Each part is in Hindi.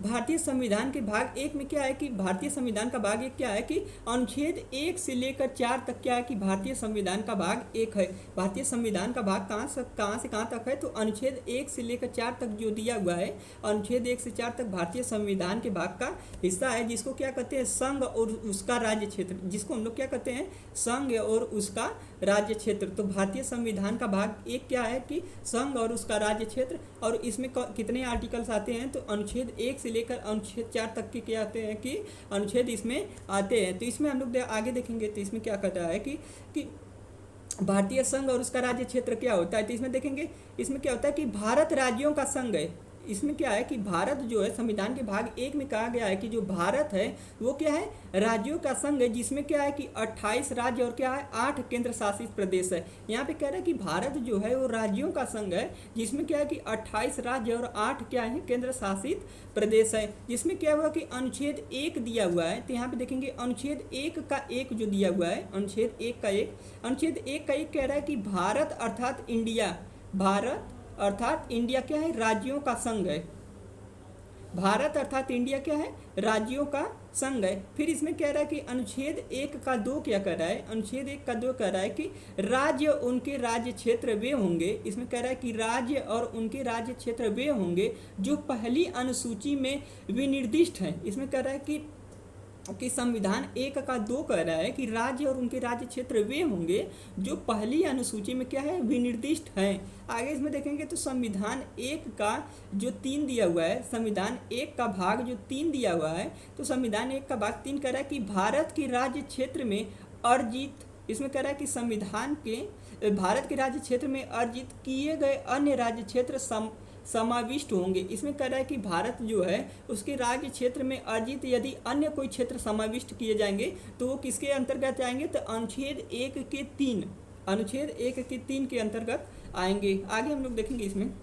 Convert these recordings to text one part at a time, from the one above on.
भारतीय संविधान के भाग एक में क्या है कि भारतीय संविधान का भाग एक क्या है कि अनुच्छेद 1 से लेकर 4 तक क्या है कि भारतीय संविधान का भाग एक है। भारतीय संविधान का भाग कहाँ से कहाँ तक है, तो अनुच्छेद 1 से लेकर 4 तक जो दिया हुआ है, अनुच्छेद 1 से 4 तक भारतीय संविधान के भाग का हिस्सा है, जिसको क्या कहते हैं संघ और उसका राज्य क्षेत्र, जिसको हम लोग क्या कहते हैं संघ और उसका राज्य क्षेत्र। तो भारतीय संविधान का भाग एक क्या है कि संघ और उसका राज्य क्षेत्र, और इसमें कितने आर्टिकल्स आते हैं, तो अनुच्छेद 1 से लेकर अनुच्छेद 4 तक के क्या आते हैं कि अनुच्छेद इसमें आते हैं। तो इसमें हम लोग आगे देखेंगे तो इसमें क्या कहता है कि भारतीय संघ और उसका राज्य क्षेत्र क्या होता है। तो इसमें देखेंगे, इसमें क्या होता है कि भारत राज्यों का संघ है। इसमें क्या है कि भारत जो है संविधान के भाग एक में कहा गया है कि जो भारत है वो क्या है राज्यों का संघ है, जिसमें क्या है कि 28 राज्य और क्या है 8 केंद्र शासित प्रदेश है। यहाँ पे कह रहा है कि भारत जो है वो राज्यों का संघ है, जिसमें क्या है कि 28 राज्य और 8 क्या है केंद्र शासित प्रदेश है। जिसमें क्या हुआ कि अनुच्छेद 1 दिया हुआ है, तो यहाँ पे देखेंगे अनुच्छेद 1 का 1 जो दिया हुआ है, अनुच्छेद 1 का 1, अनुच्छेद 1 का 1 कह रहा है कि भारत अर्थात इंडिया, भारत अर्थात इंडिया क्या है राज्यों का संघ है। भारत अर्थात इंडिया क्या है राज्यों का संघ है। फिर इसमें कह रहा है कि अनुच्छेद 1 का 2 क्या कर रहा है, अनुच्छेद 1 का 2 कह रहा है कि राज्य उनके राज्य क्षेत्र वे होंगे। इसमें कह रहा है कि राज्य और उनके राज्य क्षेत्र वे होंगे जो पहली अनुसूची में विनिर्दिष्ट हैं। इसमें कह रहा है कि संविधान 1 का 2 कह रहा है कि राज्य और उनके राज्य क्षेत्र वे होंगे जो पहली अनुसूची में क्या है विनिर्दिष्ट हैं। आगे इसमें देखेंगे तो संविधान 1 का जो 3 दिया हुआ है, संविधान 1 का भाग जो 3 दिया हुआ है, तो संविधान 1 का भाग 3 कह रहा है कि भारत के राज्य क्षेत्र में अर्जित, इसमें कह रहा है कि संविधान के भारत के राज्य क्षेत्र में अर्जित किए गए अन्य राज्य क्षेत्र समाविष्ट होंगे। इसमें कह रहा है कि भारत जो है उसके राज्य क्षेत्र में अर्जित यदि अन्य कोई क्षेत्र समाविष्ट किए जाएंगे तो वो किसके अंतर्गत आएंगे, तो अनुच्छेद 1 के 3, अनुच्छेद 1 के 3 के अंतर्गत आएंगे। आगे हम लोग देखेंगे इसमें,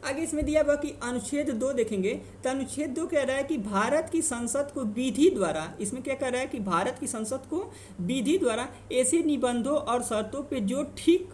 आगे इसमें दिया हुआ कि अनुच्छेद 2 देखेंगे तो अनुच्छेद 2 कह रहा है कि भारत की संसद को विधि द्वारा, इसमें क्या कह रहा है कि भारत की संसद को विधि द्वारा ऐसे निबंधों और शर्तों पे जो ठीक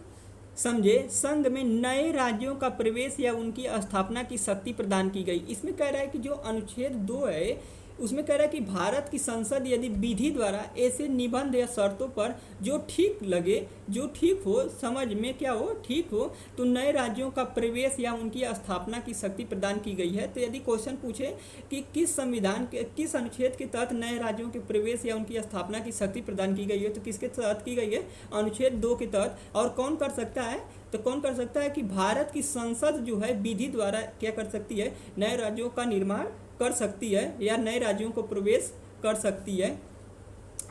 समझे संघ में नए राज्यों का प्रवेश या उनकी स्थापना की शक्ति प्रदान की गई। इसमें कह रहा है कि जो अनुच्छेद 2 है उसमें कह रहा है कि भारत की संसद यदि विधि द्वारा ऐसे निबंध या शर्तों पर जो ठीक लगे, जो ठीक हो, समझ में क्या हो ठीक हो, तो नए राज्यों का प्रवेश या उनकी स्थापना की शक्ति प्रदान की गई है। तो यदि क्वेश्चन पूछे कि किस संविधान के किस अनुच्छेद के तहत नए राज्यों के प्रवेश या उनकी स्थापना की शक्ति प्रदान की गई है, तो किसके तहत की गई है, अनुच्छेद 2 के तहत। और कौन कर सकता है, तो कौन कर सकता है कि भारत की संसद जो है विधि द्वारा क्या कर सकती है, नए राज्यों का निर्माण कर सकती है या नए राज्यों को प्रवेश कर सकती है।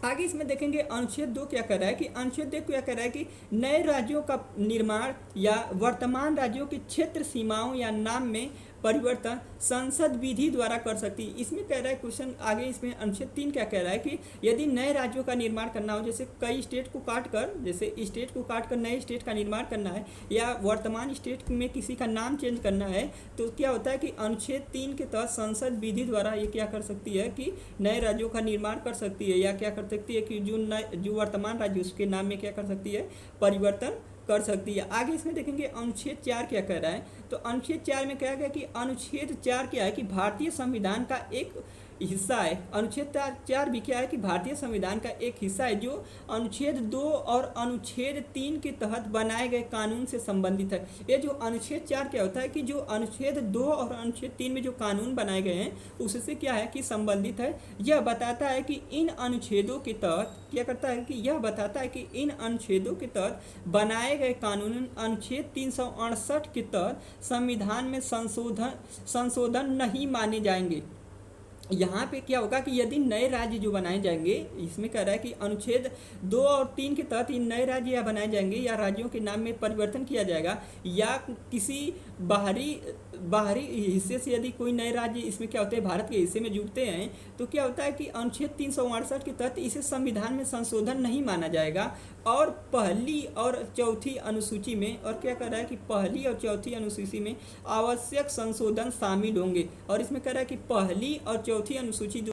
आगे इसमें देखेंगे अनुच्छेद 2 क्या कर रहा है कि अनुच्छेद 2 क्या कर रहा है कि नए राज्यों का निर्माण या वर्तमान राज्यों की क्षेत्र सीमाओं या नाम में परिवर्तन संसद विधि द्वारा कर सकती है। इसमें कह रहा है क्वेश्चन आगे इसमें अनुच्छेद 3 क्या कह रहा है कि यदि नए राज्यों का निर्माण करना हो, जैसे कई स्टेट को काट कर, जैसे स्टेट को काट कर नए स्टेट का निर्माण करना है या वर्तमान स्टेट में किसी का नाम चेंज करना है, तो क्या होता है कि अनुच्छेद 3 के तहत संसद विधि द्वारा ये क्या कर सकती है कि नए राज्यों का निर्माण कर सकती है या क्या कर सकती है कि जो वर्तमान राज्य उसके नाम में क्या कर सकती है परिवर्तन कर सकती है। आगे इसमें देखेंगे अनुच्छेद 4 क्या कह रहा है, तो अनुच्छेद 4 में कहा गया कि अनुच्छेद 4 क्या है कि भारतीय संविधान का एक हिस्सा है। अनुच्छेद 4 भी क्या है कि भारतीय संविधान का एक हिस्सा है जो अनुच्छेद 2 और अनुच्छेद 3 के तहत बनाए गए कानून से संबंधित है। ये जो अनुच्छेद 4 क्या होता है कि जो अनुच्छेद 2 और अनुच्छेद 3 में जो कानून बनाए गए हैं उससे क्या है कि संबंधित है। यह बताता है कि इन अनुच्छेदों के तहत क्या करता है कि यह बताता है कि इन अनुच्छेदों के तहत बनाए गए कानून अनुच्छेद 368 के तहत संविधान में संशोधन नहीं माने जाएंगे। यहाँ पे क्या होगा कि यदि नए राज्य जो बनाए जाएंगे, इसमें कह रहा है कि अनुच्छेद 2 और 3 के तहत इन नए राज्य या बनाए जाएंगे या राज्यों के नाम में परिवर्तन किया जाएगा या किसी बाहरी हिस्से से यदि कोई नए राज्य इसमें क्या होते हैं भारत के हिस्से में जुड़ते हैं, तो क्या होता है कि अनुच्छेद 368 के तहत इसे संविधान में संशोधन नहीं माना जाएगा। और पहली और चौथी अनुसूची में, और क्या कर रहा है कि पहली और चौथी अनुसूची में आवश्यक संशोधन शामिल होंगे। और इसमें कह रहा है कि पहली और चौथी अनुसूची